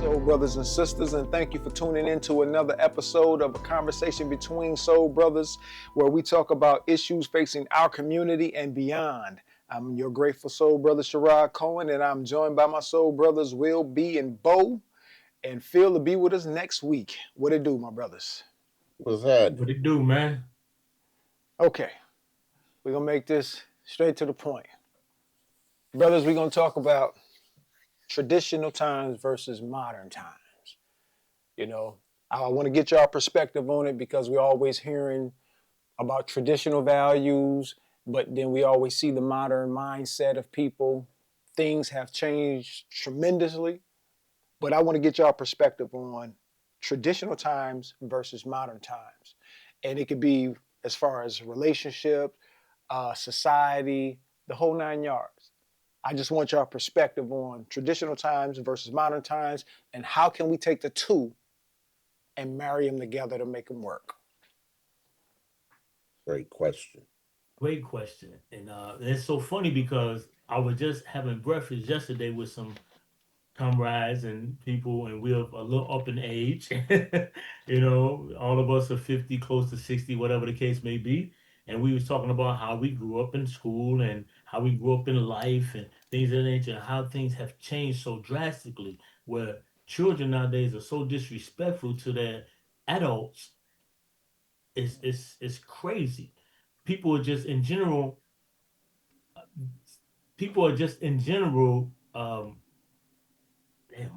soul brothers and sisters, and thank you for tuning in to another episode of a conversation between soul brothers where we talk about issues facing our community and beyond. I'm your grateful soul brother, Sherrod Cohen, and I'm joined by my soul brothers, Will B and Bo, and Phil to be with us next week. What it do, my brothers? What's that? What it do, man? Okay, we're going to make this straight to the point. Brothers, we're going to talk about traditional times versus modern times. You know, I want to get y'all perspective on it because we're always hearing about traditional values, but then we always see the modern mindset of people. Things have changed tremendously, but I want to get y'all perspective on traditional times versus modern times. And it could be as far as relationship, society, the whole 9 yards. I just want y'all perspective on traditional times versus modern times and how can we take the two and marry them together to make them work. Great question. Great question. And it's so funny because I was just having breakfast yesterday with some comrades and people, and we're a little up in age. All of us are 50, close to 60, whatever the case may be. And we was talking about how we grew up in school and how we grew up in life and things of that nature, and how things have changed so drastically, where children nowadays are so disrespectful to their adults. It's crazy. People are just in general. People are just in general. Damn,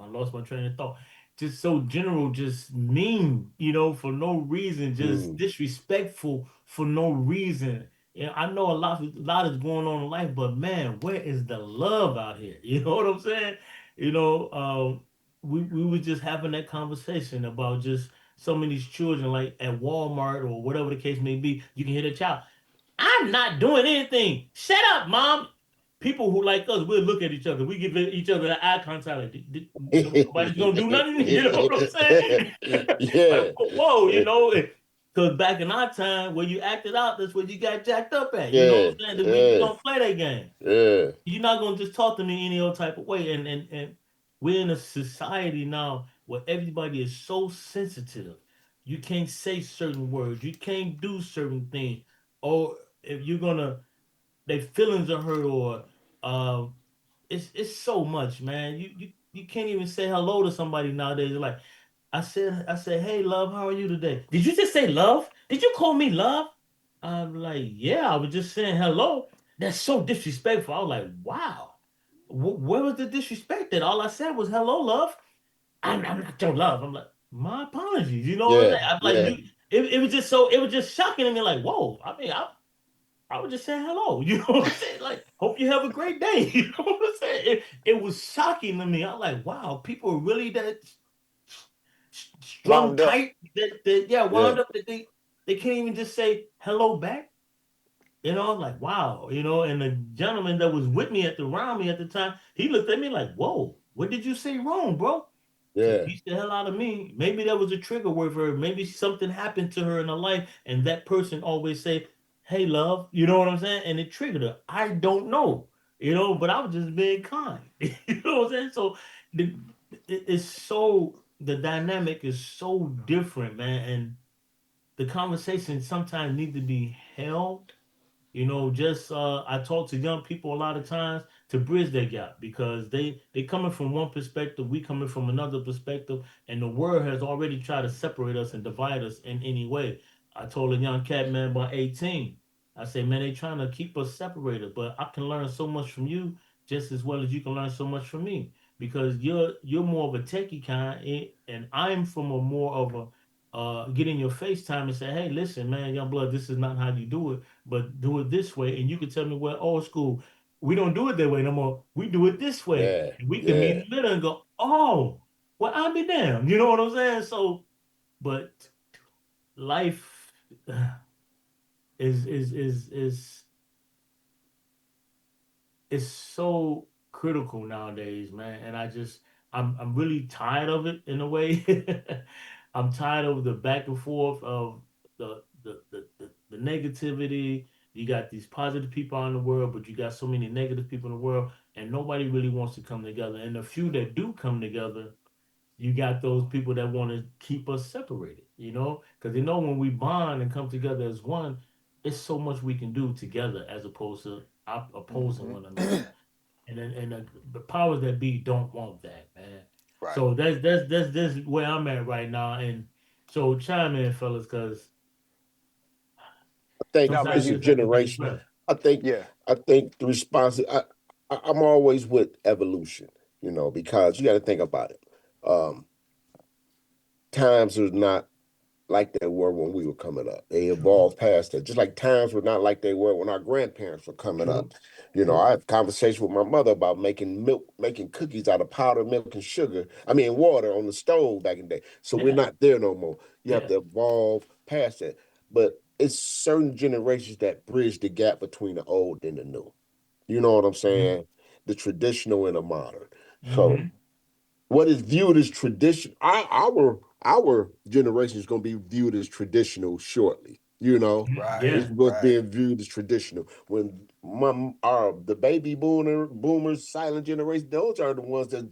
I lost my train of thought. Just so general, just mean, for no reason, just disrespectful for no reason. I know a lot is going on in life, but man, where is the love out here? You know what I'm saying? You know, we were just having that conversation about just some of these children, like at Walmart or whatever the case may be. You can hear the child, "I'm not doing anything. Shut up, mom." People who like us, we'll look at each other. We give each other the eye contact. Like, nobody's gonna do nothing. You know what I'm saying? Like, Yeah. whoa, because back in our time, when you acted out, that's what you got jacked up at. You know Yeah. what I'm saying? That we Yeah. don't play that game. Yeah. You're not gonna just talk to me any old type of way. And we're in a society now where everybody is so sensitive. You can't say certain words. You can't do certain things. Or if you're gonna, their feelings are hurt, or uh, it's so much, man. You can't even say hello to somebody nowadays. Like I said, "Hey, love, how are you today?" Did you just say love? Did you call me love? I'm like, yeah, I was just saying hello. That's so disrespectful. I was like, wow, where was the disrespect? That all I said was hello, love. I'm not your love. I'm like, my apologies. You know what I'm Yeah. saying? I'm like, Yeah. it was just so, it was just shocking to me. Like, whoa. I mean, I was just saying hello. You know what I'm saying? Like, hope you have a great day. You know what I'm saying? It was shocking to me. I'm like, wow, people are really that strung Wound up. tight that yeah, Yeah. wound up that they can't even just say hello back. I'm like, wow, and the gentleman that was with me around me at the time, he looked at me like, whoa, what did you say wrong, bro? So Yeah. beat the hell out of me. Maybe that was a trigger word for her. Maybe something happened to her in her life, and that person always say, "Hey, love," you know what I'm saying? And it triggered her. I don't know, but I was just being kind. You know what I'm saying? So the, it's so the dynamic is so different, man, and the conversation sometimes need to be held. Just I talk to young people a lot of times to bridge that gap because they coming from one perspective, we coming from another perspective, and the world has already tried to separate us and divide us in any way. I told a young cat, man, about 18. I say, man, they trying to keep us separated, but I can learn so much from you just as well as you can learn so much from me because you're more of a techie kind, and I'm from a more of a get in your FaceTime and say, hey, listen, man, young blood, this is not how you do it, but do it this way. And you can tell me, well, old school, we don't do it that way no more. We do it this way. Yeah. And we can meet in Yeah. the middle and go, oh, well, I'll be damned. You know what I'm saying? So, but life is is so critical nowadays, man. And I'm really tired of it in a way. I'm tired of the back and forth of the negativity. You got these positive people out in the world, but you got so many negative people in the world, and nobody really wants to come together. And the few that do come together, you got those people that want to keep us separated, because they know when we bond and come together as one, it's so much we can do together as opposed to opposing Hmm. one another. And then the powers that be don't want that, man. Right. So that's where I'm at right now. And so chime in, fellas, because I think No, man, sometimes it's you a you. just have to be generation. expressed. I think Yeah. I think the response. I'm always with evolution, because you got to think about it. Um, Times are not like they were when we were coming up. They True, evolved past that. Just like times were not like they were when our grandparents were coming true, up. true. I have conversation with my mother about making milk, making cookies out of powdered milk and sugar. I mean, water on the stove back in the day. So we're Yeah, not there no more. You have yeah. to evolve past that. But it's certain generations that bridge the gap between the old and the new. You know what I'm Mm-hmm. saying? The traditional and the modern. So Mm-hmm. what is viewed as tradition, our generation is going to be viewed as traditional shortly. Right. It's Yeah. what's Right. being viewed as traditional. When the baby boomers, silent generation, those are the ones that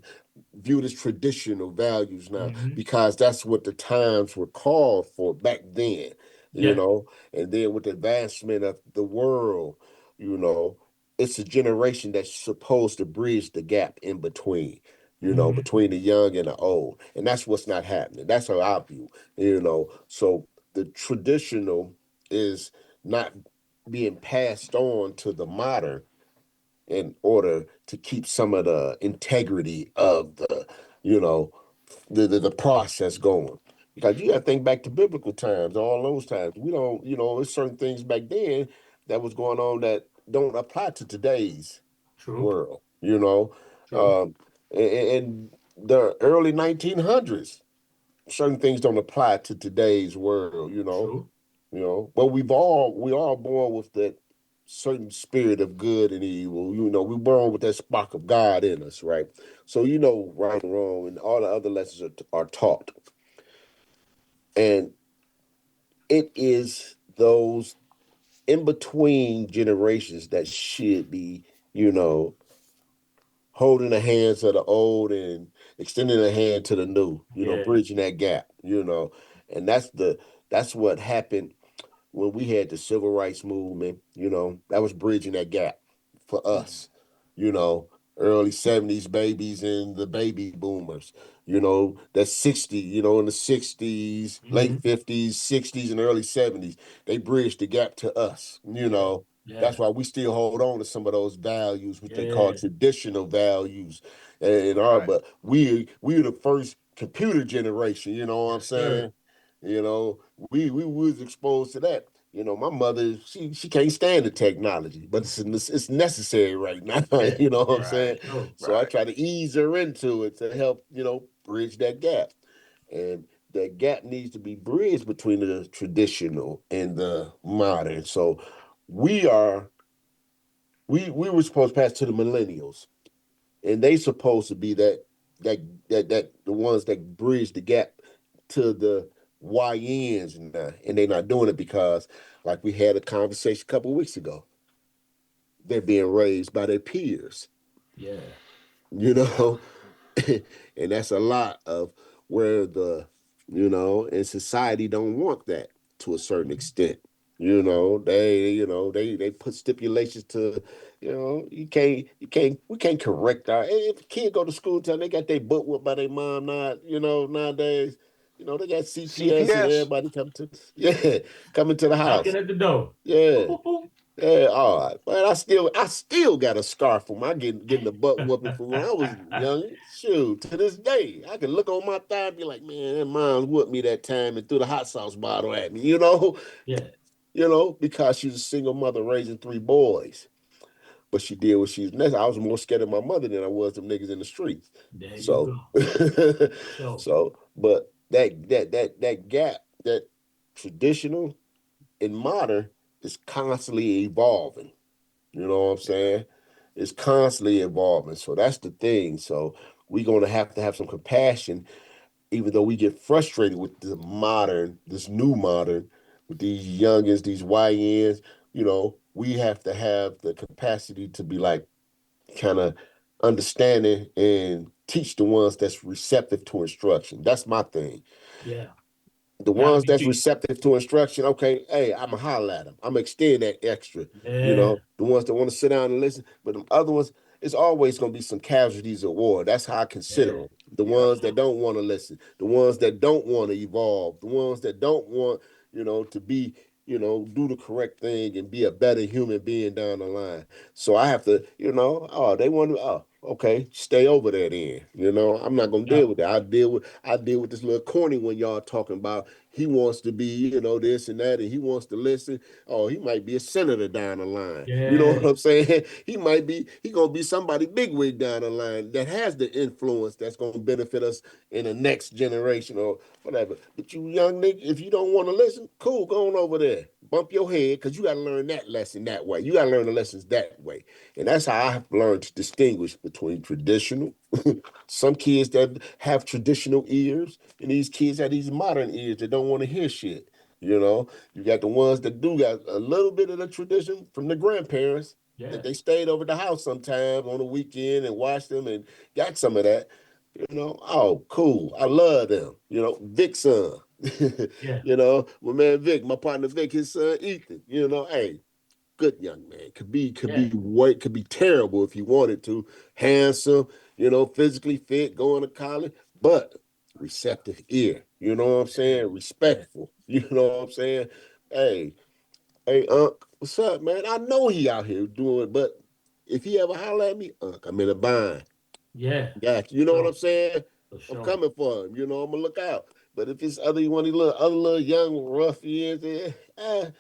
viewed as traditional values now, Mm-hmm. because that's what the times were called for back then. you Yeah. know and then with the advancement of the world, you know it's a generation that's supposed to bridge the gap in between, Mm-hmm. between the young and the old. And that's what's not happening. That's how I view. So the traditional is not being passed on to the modern in order to keep some of the integrity of you know, the process going. Because you got to think back to biblical times, all those times. We don't, there's certain things back then that was going on that don't apply to today's True, world, true, in the early 1900s. Certain things don't apply to today's world, true. but we all born with that certain spirit of good and evil. We born with that spark of God in us, right? So right and wrong, and all the other lessons are taught. And it is those in between generations that should be, you know, holding the hands of the old and extending the hand to the new, Yeah, bridging that gap, and that's what happened when we had the civil rights movement. That was bridging that gap for us, you know, early 70s babies and the baby boomers, that 60, in the 60s, late mm-hmm. 50s, 60s, and early 70s, they bridged the gap to us, Yeah, yeah, That's why we still hold on to some of those values, which they call yeah. traditional values, and our. Right. But we were the first computer generation. You know what I'm Yes, sir. saying? You know, we was exposed to that. My mother, she can't stand the technology, but it's necessary right now. Yeah, You know what I'm yeah, Right. saying? for sure. So I Right. try to ease her into it to help bridge that gap, and that gap needs to be bridged between the traditional and the modern. So we are we were supposed to pass to the millennials, and they supposed to be that that the ones that bridge the gap to the YNs now, and they're not doing it because, like we had a conversation a couple of weeks ago, they're being raised by their peers, Yeah, you Yeah. know, and that's a lot of where and society don't want that to a certain mm-hmm. extent. They put stipulations to, you can't we can't correct our. If a kid go to school time, they got their butt whooped by their mom. Not nowadays, they got CPS and CPS. everybody come to yeah coming to the Knocking house. at the door. Boop, Yeah. boop, boop. Yeah, all right. But I still got a scar from my getting the butt whooping from when I was young. Shoot, to this day, I can look on my thigh and be like, man, that mom's whooped me that time and threw the hot sauce bottle at me, Yeah, because she's a single mother raising three boys. But she did what she's necessary. I was more scared of my mother than I was them niggas in the streets. there you So, go. So, but that gap, that traditional and modern is constantly evolving. You know what I'm Yeah. saying? It's constantly evolving. So that's the thing. So we're going to have some compassion, even though we get frustrated with this new modern, with these youngins, these YNs. We have to have the capacity to be like kind of understanding and teach the ones that's receptive to instruction. That's my thing. Yeah. The Gotta ones be that's teaching. receptive to instruction, okay, hey, I'm going to holler at them. I'm going to extend that extra. Yeah. The ones that want to sit down and listen. But the other ones, it's always going to be some casualties of war. That's how I consider Yeah. them. The Yeah. ones that don't want to listen, the ones that don't want to evolve, the ones that don't want, to be, do the correct thing and be a better human being down the line. So I have to, they want to, okay, stay over there then. I'm not gonna Yeah. deal with that. I deal with this little corny when y'all talking about he wants to be, this and that, and he wants to listen. Oh, he might be a senator down the line. You know Yeah. what I'm saying? He gonna be somebody bigwig down the line that has the influence that's gonna benefit us in the next generation or whatever. But you young nigga, if you don't want to listen, cool, go on over there. Bump your head, because you gotta learn that lesson that way. You gotta learn the lessons that way. And that's how I have learned to distinguish between traditional, some kids that have traditional ears, and these kids have these modern ears that don't want to hear shit. You got the ones that do got a little bit of the tradition from the grandparents that Yeah. they stayed over the house sometime on the weekend and watched them and got some of that. Oh, cool. I love them. Vic's son. Yeah. My man Vic, my partner Vic, his son Ethan. Hey, good young man. Yeah. Could be terrible if he wanted to. Handsome, physically fit, going to college, but receptive ear. You know what I'm Yeah. saying? Yeah. Respectful. You know what I'm saying? Hey, hey, Unc, what's up, man? I know he out here doing it, but if he ever holler at me, Unc, I'm in a bind. Yeah. Got you. For You know what sure. I'm saying? For I'm sure. coming for him. I'm gonna look out. But if it's one of these other little young ruffians, I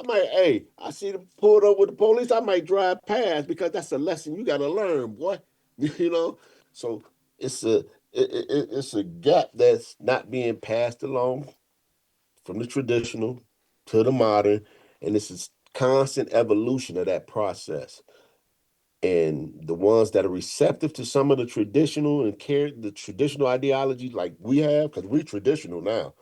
might. Hey, I see them pulled up with the police. I might drive past because that's a lesson you got to learn, boy. you know. So it's it's a gap that's not being passed along from the traditional to the modern, and it's a constant evolution of that process. And the ones that are receptive to some of the traditional and carry the traditional ideology like we have, because we're traditional now,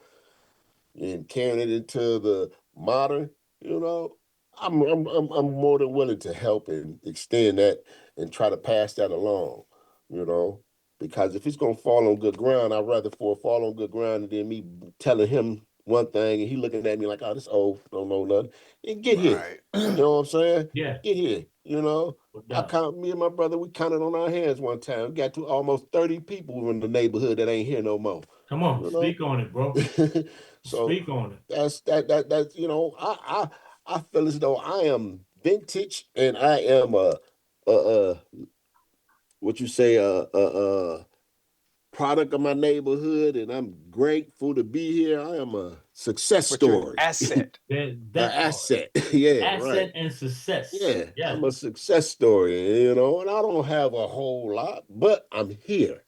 and carrying it into the modern, you know, I'm more than willing to help and extend that and try to pass that along, you know, because if it's gonna fall on good ground, I'd rather for it fall on good ground than me telling him one thing and he looking at me like, oh, this old, don't know nothing. And get here. Right. You know what I'm saying? Yeah. Get here. No I doubt. count me and my brother, we counted on our hands one time. We got to almost 30 people in the neighborhood that ain't here no more. Come on. You know? Speak on it, bro. So Speak on it. that's I feel as though I am vintage and I am a what you say a product of my neighborhood and I'm grateful to be here. I am a success But you're an story, asset. an That part. asset. Yeah, right. Asset and success. Yeah, Yeah. I'm a success story, and I don't have a whole lot, but I'm here.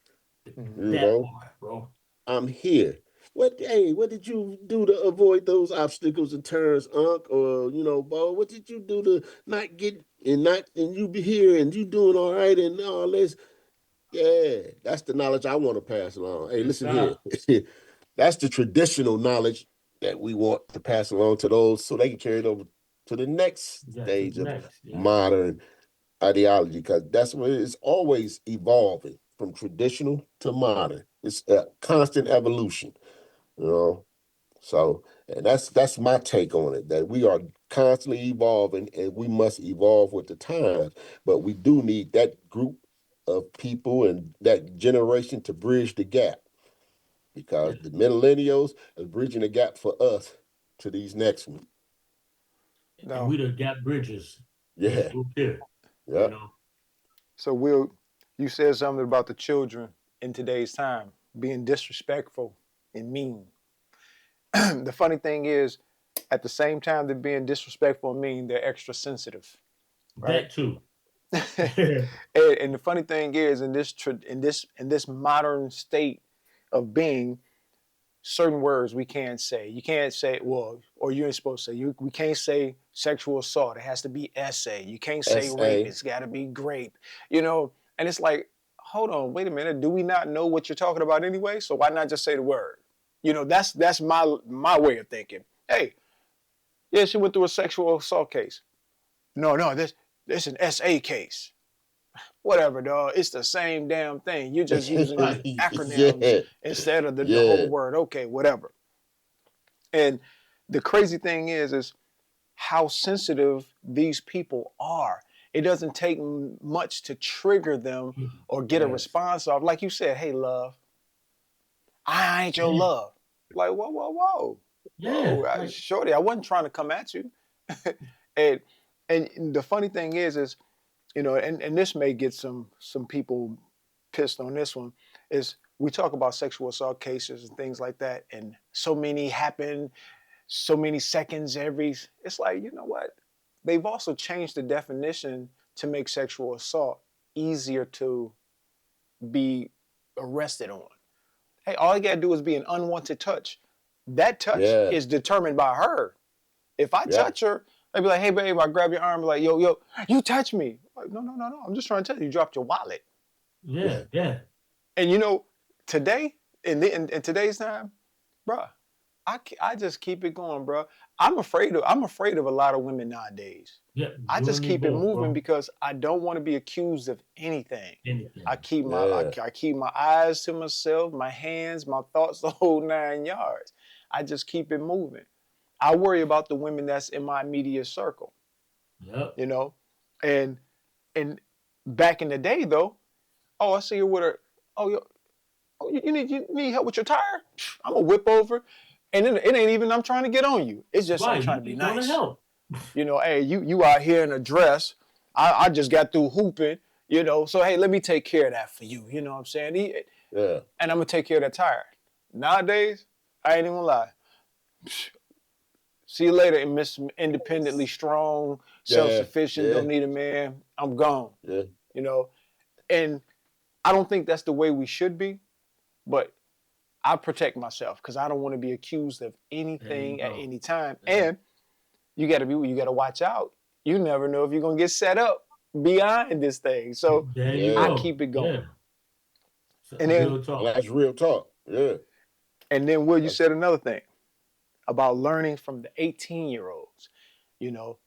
You Mhm. That know, part, bro. I'm here. What did you do to avoid those obstacles and turns, Unc? Or, Bo, what did you do to and you be here and you doing all right and all this? Yeah, that's the knowledge I want to pass along. Hey, Yes, listen here. sir. That's the traditional knowledge that we want to pass along to those so they can carry it over to the next Yeah, to stage the of next. Yeah. modern ideology, because that's what it's always evolving from traditional to modern. It's a constant evolution, you know. So, and that's my take on it. That we are constantly evolving, and we must evolve with the times. But we do need that group of people and that generation to bridge the gap, Yeah. because the millennials are bridging the gap for us to these next ones. And No. we the gap bridges. This Yeah, group here, you yeah. know. So you said something about the children in today's time being disrespectful and mean. The funny thing is, at the same time they're being disrespectful and mean, they're extra sensitive, right? That too. And the funny thing is, in this modern state of being, certain words we can't say. You can't say, well, or you ain't supposed to say. We can't say sexual assault. It has to be essay. You can't say rape. SA. It's got to be grape. And it's like, hold on, wait a minute. Do we not know what you're talking about anyway? So why not just say the word? That's my way of thinking. Hey, yeah, she went through a sexual assault case. No, this is an SA case. whatever, dog. It's the same damn thing. You're just using acronyms Yeah, instead of the whole yeah, word. Okay, whatever. And the crazy thing is how sensitive these people are. It doesn't take much to trigger them or get a Yes. response off. Like you said, hey, love, I ain't your Yeah. love. Like, whoa, whoa, whoa. Yeah. Whoa, Like, shorty, I wasn't trying to come at you. and and the funny thing is, you know, and this may get some people pissed on this one, is we talk about sexual assault cases and things like that, and so many happen, so many seconds every. It's like, you know what? They've also changed the definition to make sexual assault easier to be arrested on. Hey, all you gotta do is be an unwanted touch. That touch yeah, is determined by her. If I yeah, touch her, I'd be like, hey babe, I grab your arm, like, yo, you touch me. Like, no, no, no, no. I'm just trying to tell you, you dropped your wallet. yeah, yeah. And you know, today, in today's time, bruh, I just keep it going, bro. I'm afraid of a lot of women nowadays. Yeah. I You just and me keep it both, moving bro. because I don't want to be accused of anything. I Anything. keep my yeah, I keep my eyes to myself, my hands, my thoughts, the whole 9 yards. I just keep it moving. I worry about the women that's in my immediate circle, Yep. you know, and back in the day though, oh, I see her with her. Oh, you need help with your tire? I'm gonna whip over, and it ain't even I'm trying to get on you. It's just I'm Right. trying You to be just want to nice. help. You know, hey, you out here in a dress. I just got through hooping. You know, so hey, let me take care of that for you. You know what I'm saying? yeah, And I'm gonna take care of that tire. Nowadays, I ain't even gonna lie. See you later, Miss Independently Strong, yeah, self-sufficient, yeah, don't need a man. I'm gone. yeah. You know, and I don't think that's the way we should be, but I protect myself because I don't want to be accused of There you anything at go. any time. Yeah. And you gotta watch out. You never know if you're gonna get set up behind this thing. So There you I Yeah, go. keep it going. Yeah. And then Real talk. that's real talk. Yeah, Will, you that's, said another thing about learning from the 18-year-olds. You know,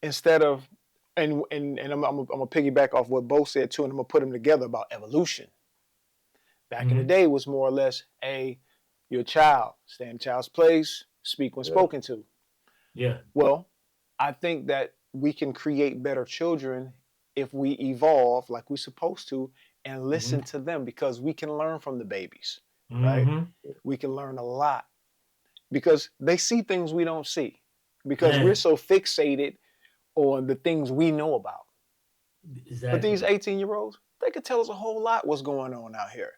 instead of and I'm gonna piggyback off what Bo said too, and I'm gonna put them together about evolution. Back in the Mm-hmm. day, it was more or less, hey, you're a child, stay in child's place, speak when yeah, spoken to. Yeah. Well, I think that we can create better children if we evolve like we're supposed to and Mm-hmm. listen to them because we can learn from the babies, right? Mm-hmm. We can learn a lot because they see things we don't see because we're Man. so fixated on the things we know about. But these Exactly. 18-year-olds, they could tell us a whole lot what's going on out here.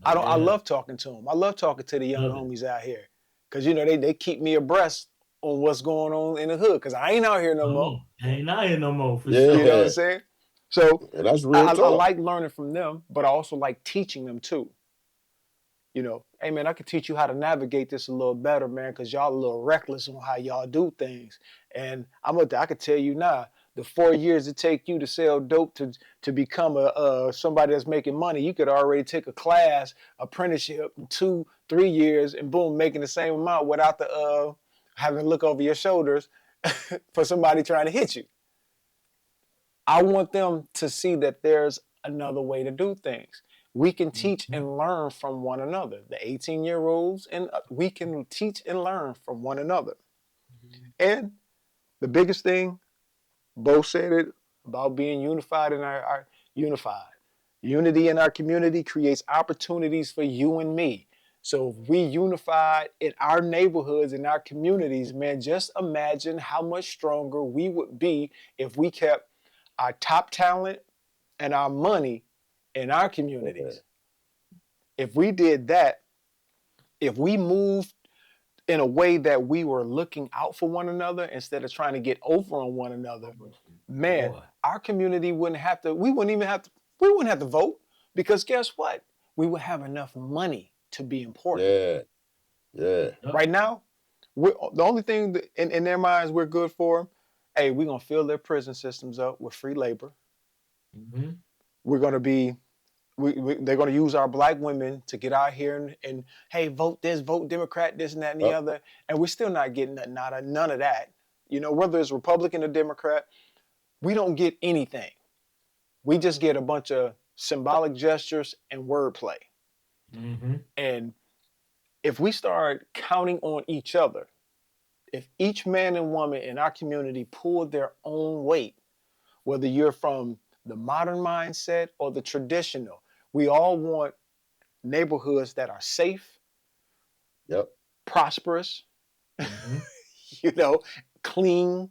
No, I yeah. love talking to them. I love talking to the young Love it. homies out here because you know they keep me abreast on what's going on in the hood because I ain't out here no more. Ain't out here no more for You sure. know what I'm yeah. saying? So And that's real I talk. like learning from them, but I also like teaching them too. You know, hey man, I can teach you how to navigate this a little better, man, because y'all a little reckless on how y'all do things. And I could tell you now, the 4 years it take you to sell dope to become a somebody that's making money, you could already take a class, apprenticeship, in 2 3 years, and boom, making the same amount without the having to look over your shoulders for somebody trying to hit you. I want them to see that there's another way to do things. We can teach Mhm. and learn from one another. The 18-year-olds and we can teach and learn from one another. And the biggest thing, Bo said it about being unified in our unified. Unity in our community creates opportunities for you and me. So if we unified in our neighborhoods, in our communities, man, just imagine how much stronger we would be if we kept our top talent and our money in our Yeah, communities. If we did that, if we moved in a way that we were looking out for one another instead of trying to get over on one another, man, Boy. our community wouldn't have to, we wouldn't have to vote because guess what? We would have enough money to be important. yeah, yeah, Yep. Right now, the only thing that in their minds we're good for, hey, we're going to fill their prison systems up with free labor. Mm-hmm. We're going to be they're going to use our black women to get out here and hey, vote this, vote Democrat, this and that and the up, other, and we're still not getting none of that. You know, whether it's Republican or Democrat, we don't get anything. We just get a bunch of symbolic gestures and wordplay. Mm-hmm. And if we start counting on each other, if each man and woman in our community pull their own weight, whether you're from the modern mindset or the traditional, we all want neighborhoods that are safe, Yep. prosperous, Mm-hmm. clean.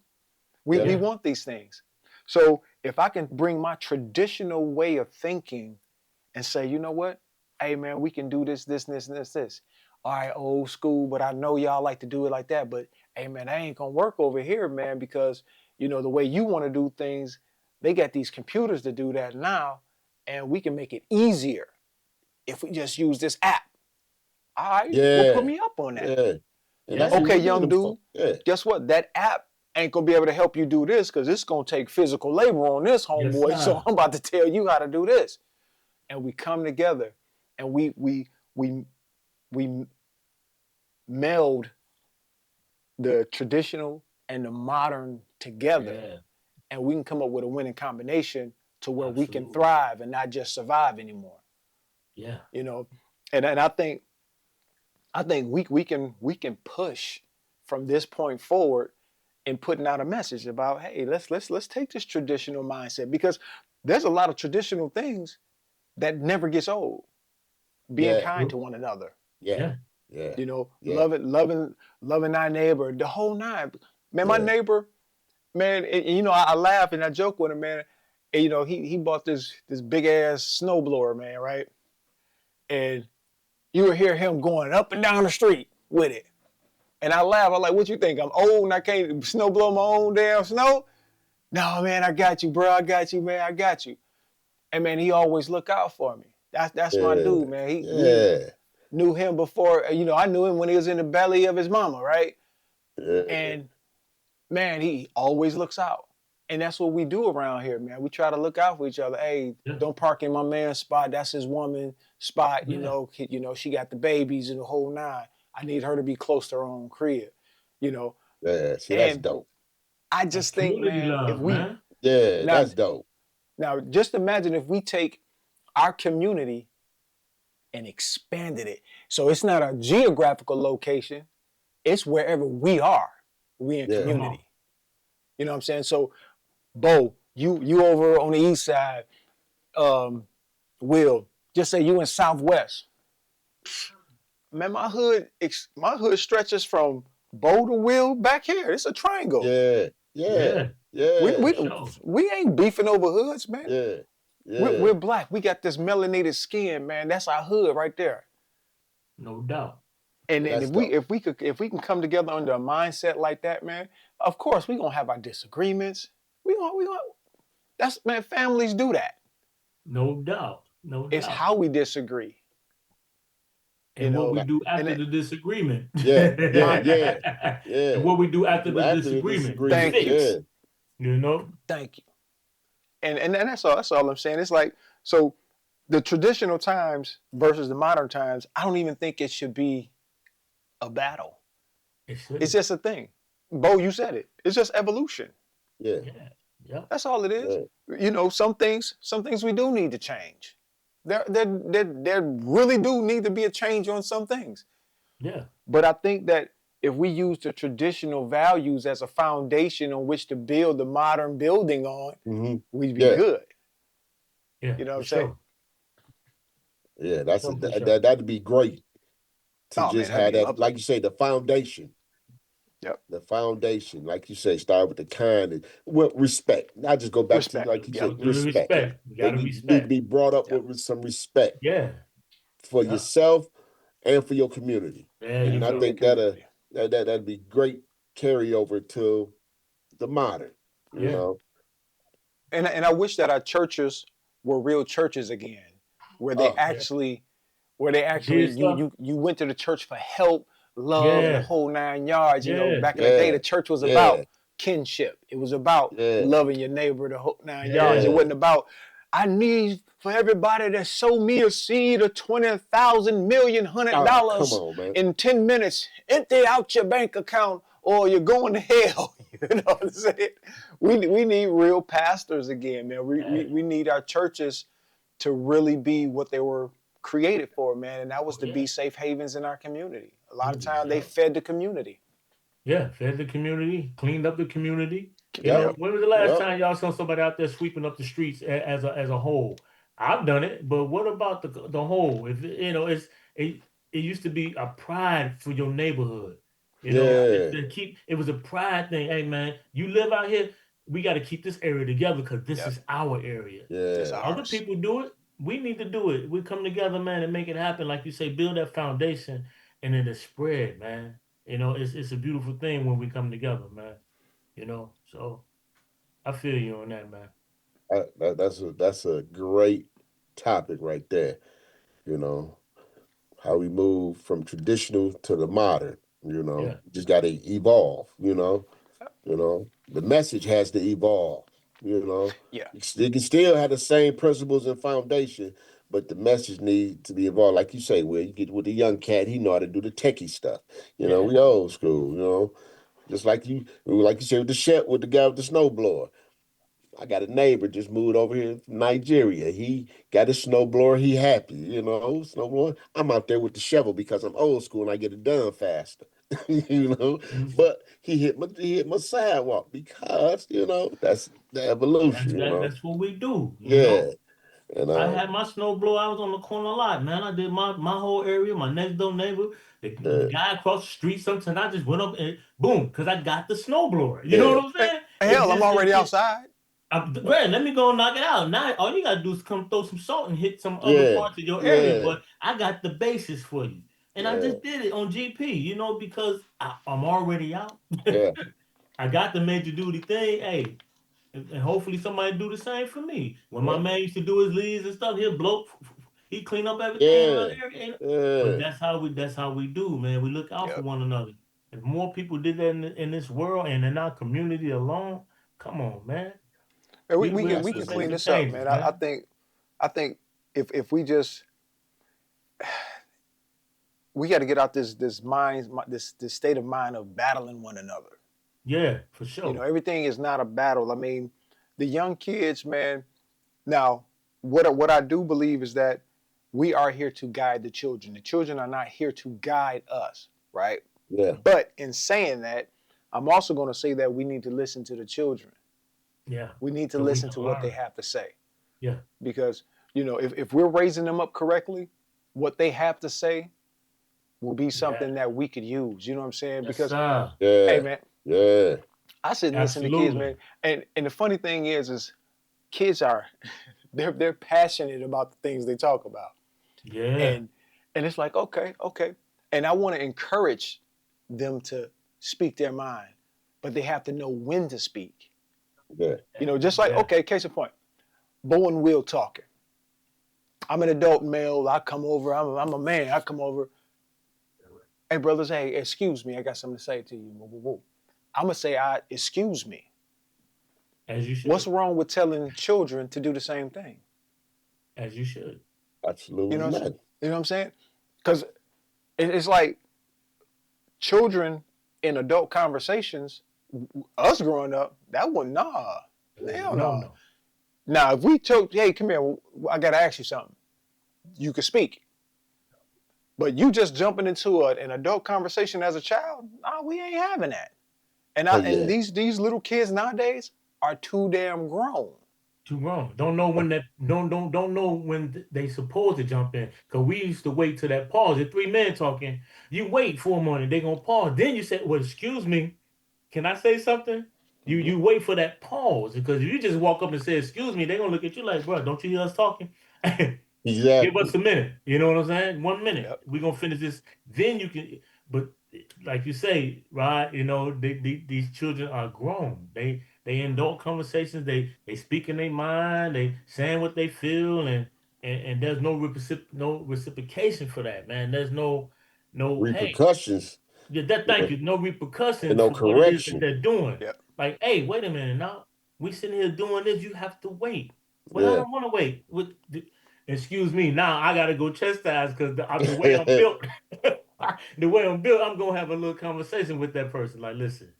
We Yeah. want these things. So if I can bring my traditional way of thinking and say, you know what? Hey man, we can do this, this, this, and this. All right, old school, but I know y'all like to do it like that. But hey man, that ain't gonna work over here, man, because the way you want to do things, they got these computers to do that now, and we can make it easier if we just use this app. All right, well, put Yeah. me up on that. Yeah. And Yeah. that's what Okay, we need young them dude, for. Yeah. guess what? That app ain't gonna be able to help you do this because it's gonna take physical labor on this, homeboy. Yes, So sir. I'm about to tell you how to do this. And we come together and we meld the traditional and the modern together, Yeah. and we can come up with a winning combination to where we can Absolutely. thrive and not just survive anymore. Yeah. And I think we can push from this point forward in putting out a message about, hey, let's take this traditional mindset, because there's a lot of traditional things that never gets old. Being Yeah. kind to one another, Yeah. Yeah. Yeah. Yeah. loving our neighbor, the whole nine. Man, my Yeah. neighbor, man, I laugh and I joke with him, man. And, he bought this big ass snowblower, man, right? And you would hear him going up and down the street with it. And I laugh. I'm like, what you think? I'm old and I can't snow blow my own damn snow? No, man, I got you, bro. I got you, man. I got you. And man, he always look out for me. That's my Yeah. dude, man. We Yeah. knew him before. I knew him when he was in the belly of his mama, right? Yeah. And man, he always looks out. And that's what we do around here, man. We try to look out for each other. Hey, Yeah. don't park in my man's spot. That's his woman spot. Yeah. She got the babies and the whole nine. I need her to be close to her own crib. Yeah. See, that's And dope. I That's just think, community man, if love, we man. Yeah. now That's dope. now just imagine if we take our community and expanded it. So it's not a geographical location. It's wherever we are. We in Yeah. Come on. community. You know what I'm saying? So, Bo, you over on the east side, Will, just say you in Southwest. Man, my hood stretches from Bo to Will back here. It's a triangle. Yeah. Yeah. Yeah. We Yeah. we, Sure. we ain't beefing over hoods, man. Yeah. We're Yeah. black. We got this melanated skin, man. That's our hood right there. No doubt. And That's if dope. we can come together under a mindset like that, man, of course we gonna have our disagreements. We gonna that's, man, families do that. No doubt. No It's doubt. how we disagree. And what we do And after the disagreement. Yeah. Yeah. Yeah. Yeah. And what we do after the After the disagreement. Thank you. Yeah. You know? Thank you. And that's all I'm saying. It's like, so the traditional times versus the modern times, I don't even think it should be a battle. It's just a thing. Bo, you said it. It's just evolution. Yeah. Yeah. Yep. That's all it is. Yeah. Some things we do need to change. There really do need to be a change on some things. Yeah. But I think that if we use the traditional values as a foundation on which to build the modern building on, Mm-hmm. we'd be Yeah. good. Yeah. You know what I'm for saying? sure. Yeah. That's For sure. that'd be great to Oh, just man, that'd have be that, lovely. like you say, the foundation. Yep. The foundation, like you say, start with the kind and with respect. Not just go back Respect. to, like you Yep. said, Absolutely respect. respect. You They gotta need respect. to be brought up Yep. with some respect Yeah. for Yeah. yourself and for your community. There And you I go. think that'd be great carryover to the modern. You Yeah. know. And I wish that our churches were real churches again, where they Oh. actually Did stuff. you went to the church for help, love, and the Yeah. whole 9 yards. Yeah. Back in the day, Yeah. the church was Yeah. about kinship. It was about Yeah. loving your neighbor, the whole 9 yards. It Yeah. wasn't about, I need for everybody to sow me a seed of $20,000 Oh, come $100 on, man. in 10 minutes. Empty out your bank account or you're going to hell. You know what I'm saying? We need real pastors again, man. Hey, We need our churches to really be what they were created for, man. And that was oh to yeah, be safe havens in our community. A lot of times they yeah, fed the community. yeah. Fed the community, cleaned up the community. You Yep. know, Yep. when was the last Yep. time y'all saw somebody out there sweeping up the streets as a whole? I've done it, but what about the whole? If you know, it it used to be a pride for your neighborhood. You know, Yeah. Yeah. to keep it was a pride thing. Hey man, you live out here, we got to keep this area together because this Yep. is our area. This Yeah. Other ours. people do it. We need to do it. We come together, man, and make it happen. Like you say, build that foundation, and then it spread, man. You know, it's a beautiful thing when we come together, man. You know, so I feel you on that, man. That's a great topic right there. You know how we move from traditional to the modern. Yeah, Just got to evolve. The message has to evolve. You know, Yeah. you can still have the same principles and foundation, but the message needs to be evolved. Like you say, where you get with the young cat, he know how to do the techie stuff. yeah. We old school. Just like you said with the shed with the guy with the snowblower. I got a neighbor just moved over here from Nigeria. He got a snowblower. He happy, snowblower. I'm out there with the shovel because I'm old school and I get it done faster, you know. Mhm. But he hit my sidewalk because that's the evolution, That's what we do. You Yeah, know, and I had my snow blower. I was on the corner lot, man. I did my whole area, my next door neighbor, the uh, guy across the street. Sometimes I just went up and boom, because I got the snow blower. You know yeah, what I'm saying? It Hell, I'm just already outside. uh, Grant, let me go and knock it out. Now all you gotta do is come throw some salt and hit some other yeah, parts of your area. yeah, But I got the basis for you, and I yeah, just did it on GP. You know, because I'm already out. yeah, I got the major duty thing. Hey, and hopefully somebody do the same for me. When my yeah, man used to do his leads and stuff, he'll blow. He clean up everything around yeah, there. But yeah. that's how we do, man. We look out for Yep. one another. If more people did that in this world and in our community alone, come on, man. And We we we we That's can can what's make clean some this up, changes, man. man. I think if we just we got to get out this mind this state of mind of battling one another. Yeah, for You know, sure. everything is not a battle. I mean, the young kids, man. Now, what I do believe is that we are here to guide the children. The children are not here to guide us, right? Yeah, But in saying that, I'm also going to say that we need to listen to the children. Yeah. We need to So we listen can to what they learn. have to say Yeah. because if we're raising them up correctly, what they have to say will be Yeah. something that we could use. You know what I'm saying? Yes, Because sir. hey, yeah, man, yeah. I sit and listen to kids, Absolutely. man, and the funny thing is kids are they're passionate about the things they talk about, Yeah. and it's like okay, and I want to encourage them to speak their mind, but they have to know when to speak. Yeah. Just like Yeah. okay, case in point, Bo and Will talking. I'm an adult male. I come over. I'm a man. I come over. Hey, brothers. Hey, excuse me. I got something to say to you. Whoa, whoa, whoa. I'm gonna say, excuse me. As you What's should. wrong with telling children to do the same thing? As you should. You Absolutely know, not. you know what I'm saying? Because it's like children in adult conversations. Us growing up, that wasn't nah. It was a Hell no no. no. Now, if we told, hey, come here, I gotta ask you something. You could speak, but you just jumping into an adult conversation as a child, nah, we ain't having that. Oh And yeah. these little kids nowadays are too damn grown. Too wrong. Don't know when that don't know when they supposed to jump in. Cause we used to wait till that pause. If three men talking, you wait for a moment, they gonna pause. Then you say, well, excuse me, can I say something? You Mm-hmm. you wait for that pause because if you just walk up and say excuse me, they're gonna look at you like, bro, don't you hear us talking? Give us Exactly. a minute. You know what I'm saying? 1 minute. Yep. We're gonna finish this. Then you can. But like you say, right? These children are grown. They in adult conversations. They speak in their mind. They saying what they feel, and there's no reciprocation for that, man. There's no hey, Repercussions, yeah, that you thank know, you. No and repercussions no for what it is that correction. they're doing. Yep. Like, hey, wait a minute now. We sitting here doing this. You have to wait. Well, I Yeah. don't want to wait. Excuse me. Now I gotta go chastise because the way I'm built, the way I'm built, I'm gonna have a little conversation with that person. Like, listen,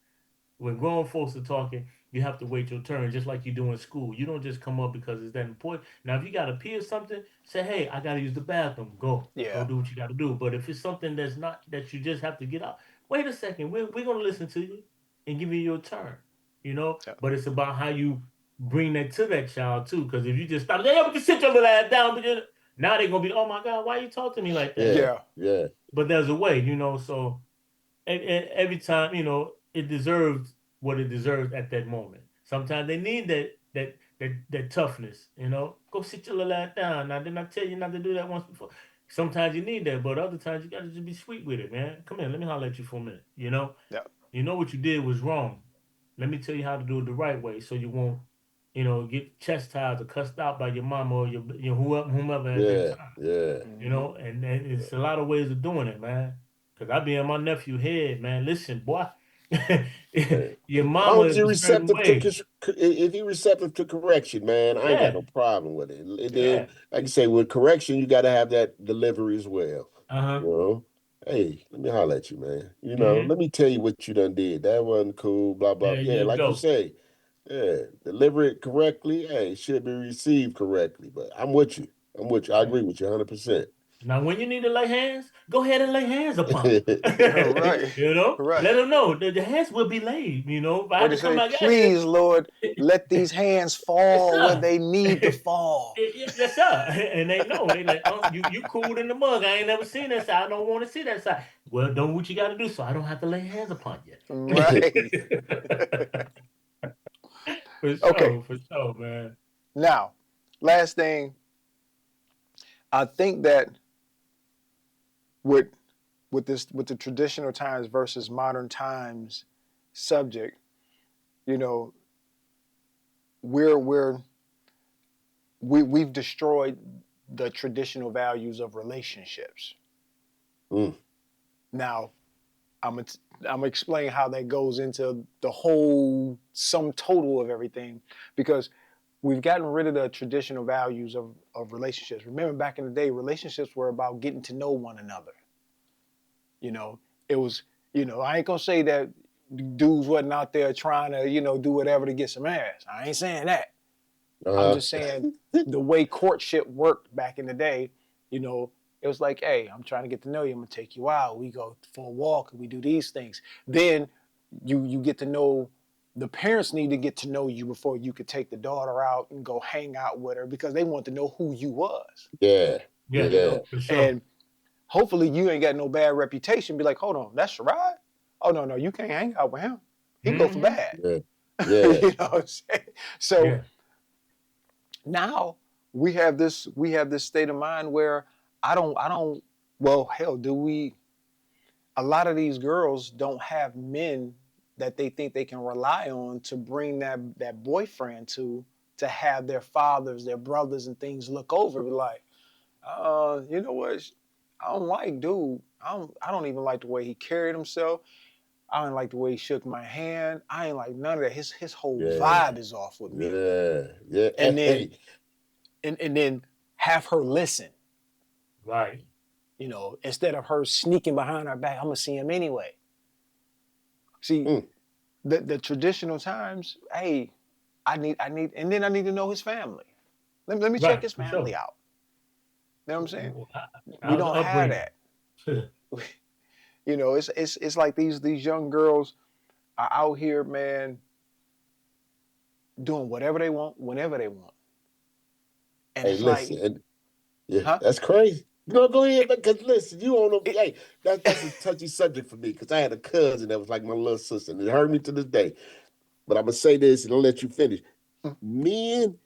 when grown folks are talking, you have to wait your turn, just like you do in school. You don't just come up because it's that important. Now, if you got to pee or something, say, "Hey, I got to use the bathroom." Go Yeah. do what you got to do. But if it's something that's not that you just have to get out, wait a second. We're gonna listen to you and give you your turn. You know, Yeah. but it's about how you bring that to that child too. Because if you just stop, hey, but you sit your little ass down, now they're gonna be, oh my God, why you talk to me like that? Yeah, Yeah. yeah, But there's a way, so every time, it deserves what it deserves at that moment. Sometimes they need that toughness. Go sit your little ass down. Now, didn't I tell you not to do that once before? Sometimes you need that, but other times you gotta just be sweet with it, man. Come here, let me holler at you for a minute. Yeah. You know what you did was wrong. Let me tell you how to do it the right way, so you won't, get chastised or cussed out by your mama or your whomever at that yeah, time. yeah. Hmm. And it's a lot of ways of doing it, man. Cause I be in my nephew head, man. Listen, boy, Man. your As mama long as is you're a certain receptive to way. if you're receptive to correction, man, I ain't got Yeah, no problem with it. And then, yeah. like you say, with correction, you got to have that delivery as well. Uh-huh. You know, hey, let me holler at you, man. Mm-hmm. Let me tell you what you done did. That wasn't cool. Blah blah. There Yeah, you like you go. say, yeah, deliver it correctly. Hey, it should be received correctly. But I'm with you. I'm with you. I Right. agree with you 100%. Now, when you need to lay hands, go ahead and lay hands upon them. Right. Right. Let them know that the hands will be laid. If I What have do to you come say? back at you, Please, Lord, let these hands yes, fall where sir. they need to fall. Yes, sir. And they know. They like, oh, you cool in the mug. I ain't never seen that side. I don't want to see that side. Well, do what you got to do so I don't have to lay hands upon you. Right. Okay. For sure, man. Now, last thing, I think that with with the traditional times versus modern times subject, you know, we're we've destroyed the traditional values of relationships. Mm, Now, I'm gonna explain how that goes into the whole sum total of everything, because we've gotten rid of the traditional values of relationships. Remember, back in the day, relationships were about getting to know one another. You know, it was, I ain't gonna say that dudes wasn't out there trying to, do whatever to get some ass. I ain't saying that. I'm uh, just saying the way courtship worked back in the day, you know, it was like, hey, I'm trying to get to know you. I'm gonna take you out. We go for a walk and we do these things. Then you get to know, the parents need to get to know you before you could take the daughter out and go hang out with her, because they want to know who you was, yeah, Yeah, you know. yeah, for sure. And hopefully you ain't got no bad reputation. Be like, hold on, that's Sherrod? Oh no, you can't hang out with him. He go for Mm-hmm. bad. yeah, You yeah. know what I'm saying? So Yeah. now we have this state of mind where I don't well, hell, do we, a lot of these girls don't have men that they think they can rely on to bring that boyfriend to have their fathers, their brothers and things look over, like, you know what, I don't like dude, I don't even like the way he carried himself. I don't like the way he shook my hand. I ain't like none of that. His whole Yeah, vibe is off with me. yeah, yeah. And then Hey, and then have her listen, Right. instead of her sneaking behind our back. I'm gonna see him anyway. See, mm, the traditional times, hey, and then I need to know his family. Let me check Right. his For sure. family out. You know what I'm saying? We How's the don't have upbringing? that. It's like these young girls are out here, man, doing whatever they want, whenever they want. And hey, it's listen, like, yeah, huh? that's crazy. No, go ahead, because listen, you don't know. Hey, that's a touchy subject for me because I had a cousin that was like my little sister, and it hurt me to this day. But I'm gonna say this, and I'll let you finish. Men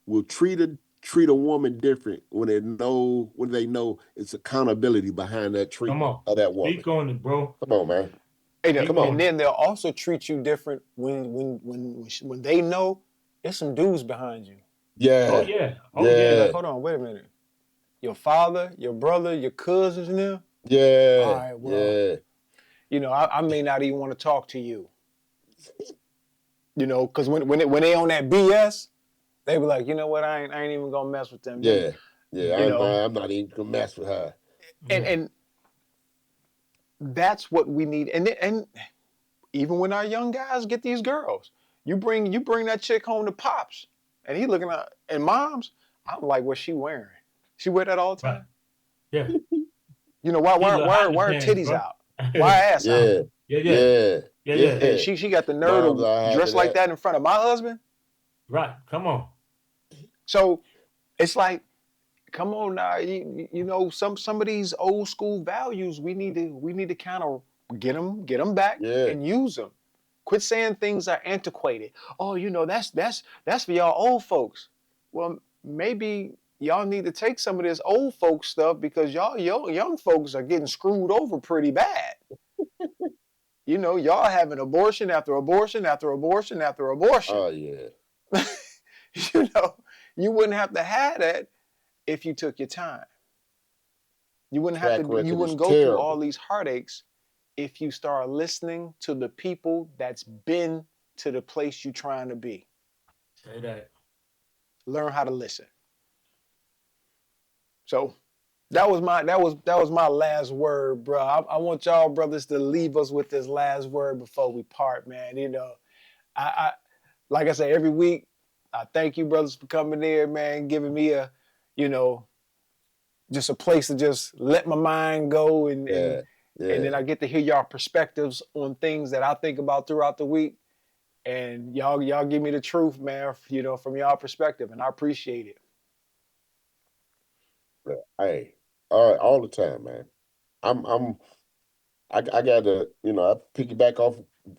will treat a woman different when they know it's accountability behind that Come treatment on. of that woman. Speak on it, bro. Come on, man. Speak Come on. And on it. then they'll also treat you different when they know there's some dudes behind you. Oh Yeah, yeah. Oh They be yeah. like, yeah, hold on, wait a minute. Your father, your brother, your cousins now? All yeah, right, well, yeah, I may not even want to talk to you. Because when they on that BS, they be like, you know what, I ain't even gonna mess with them. yeah, yeah. You know, I'm not even gonna mess with her. and Yeah. and that's what we need. And even when our young guys get these girls, you bring that chick home to pops, and he looking at and moms. I don't like what she wearing. She wear that all the Right. time. Yeah. You know why She look hot in the her pants, titties bro. out? Why her ass out? Yeah, Yeah, yeah, yeah, yeah, yeah. And yeah. she got the nerve Moms to are dress having like that. that in front of my husband. Right. Come on. So it's like, come on now, you know some of these old school values we need to kind of get them back Yeah, and use them. Quit saying things are antiquated. Oh, you know that's for y'all old folks. Well, maybe y'all need to take some of this old folk stuff because y'all young folks are getting screwed over pretty bad. You know, y'all having abortion after abortion after abortion after abortion. oh yeah. You know, you wouldn't have to have that if you took your time. You Track you record is wouldn't go through all terrible. these heartaches if you start listening to the people that's been to the place you're trying to be. Say that. Learn how to listen. So that was my last word, bro. I want y'all brothers to leave us with this last word before we part, man. You know, I like I say every week, I thank you brothers for coming there, man, giving me a, you know, just a place to just let my mind go Yeah, and then yeah. I get to hear y'all perspectives on things that I think about throughout the week. And y'all give me the truth, man, you know, from y'all perspective. And I appreciate it. Yeah. Hey, all the time, man. I'm I gotta, I piggyback off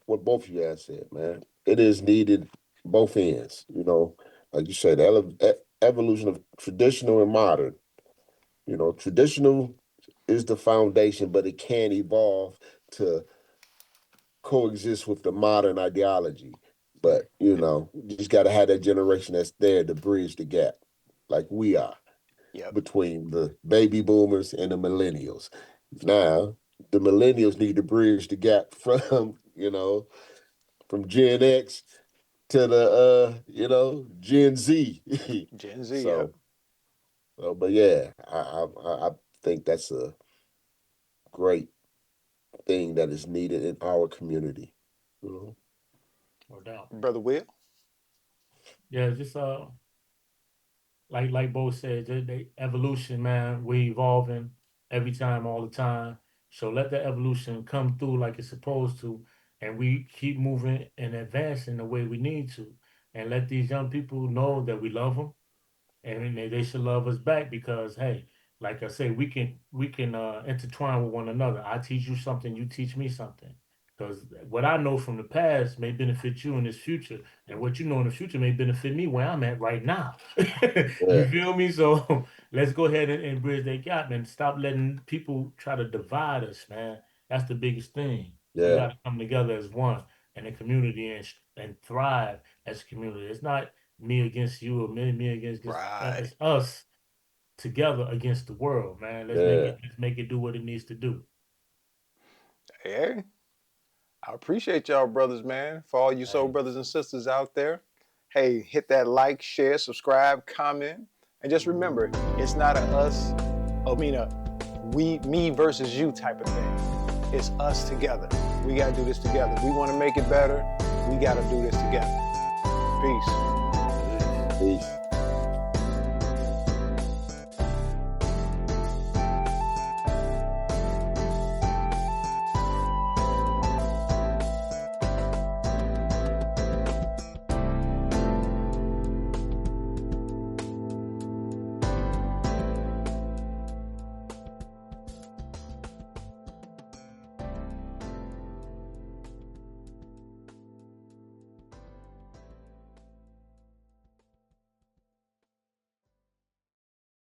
what both of you guys said, man. It is needed both ends, like you said, evolution of traditional and modern. Traditional is the foundation, but it can evolve to coexist with the modern ideology. But, you just got to have that generation that's there to bridge the gap, like we are, Yep. between the baby boomers and the millennials. Now, the millennials need to bridge the gap from Gen X to the, Gen Z. Gen Z, yep. so, but yeah, I think that's a great thing that is needed in our community. No doubt. Brother Will. Yeah, just like Bo said, the evolution, man. We evolving every time, all the time. So let the evolution come through like it's supposed to, and we keep moving and advancing the way we need to, and let these young people know that we love them, and they should love us back because hey, like I say, we can intertwine with one another. I teach you something, you teach me something. Because what I know from the past may benefit you in this future, and what you know in the future may benefit me where I'm at right now. You Yeah, feel me? So let's go ahead and bridge that gap, man. Stop letting people try to divide us, man. That's the biggest thing. We yeah, got to come together as one in a community and thrive as a community. It's not me against you or me against Right. it's us together against the world, man. yeah. Let's make it do what it needs to do. Hey, I appreciate y'all brothers, man. For all you soul Hey, brothers and sisters out there. Hey, hit that like, share, subscribe, comment. And just remember, it's not a us, me versus you type of thing. It's us together. We gotta do this together. We wanna make it better. We gotta do this together. Peace. Peace.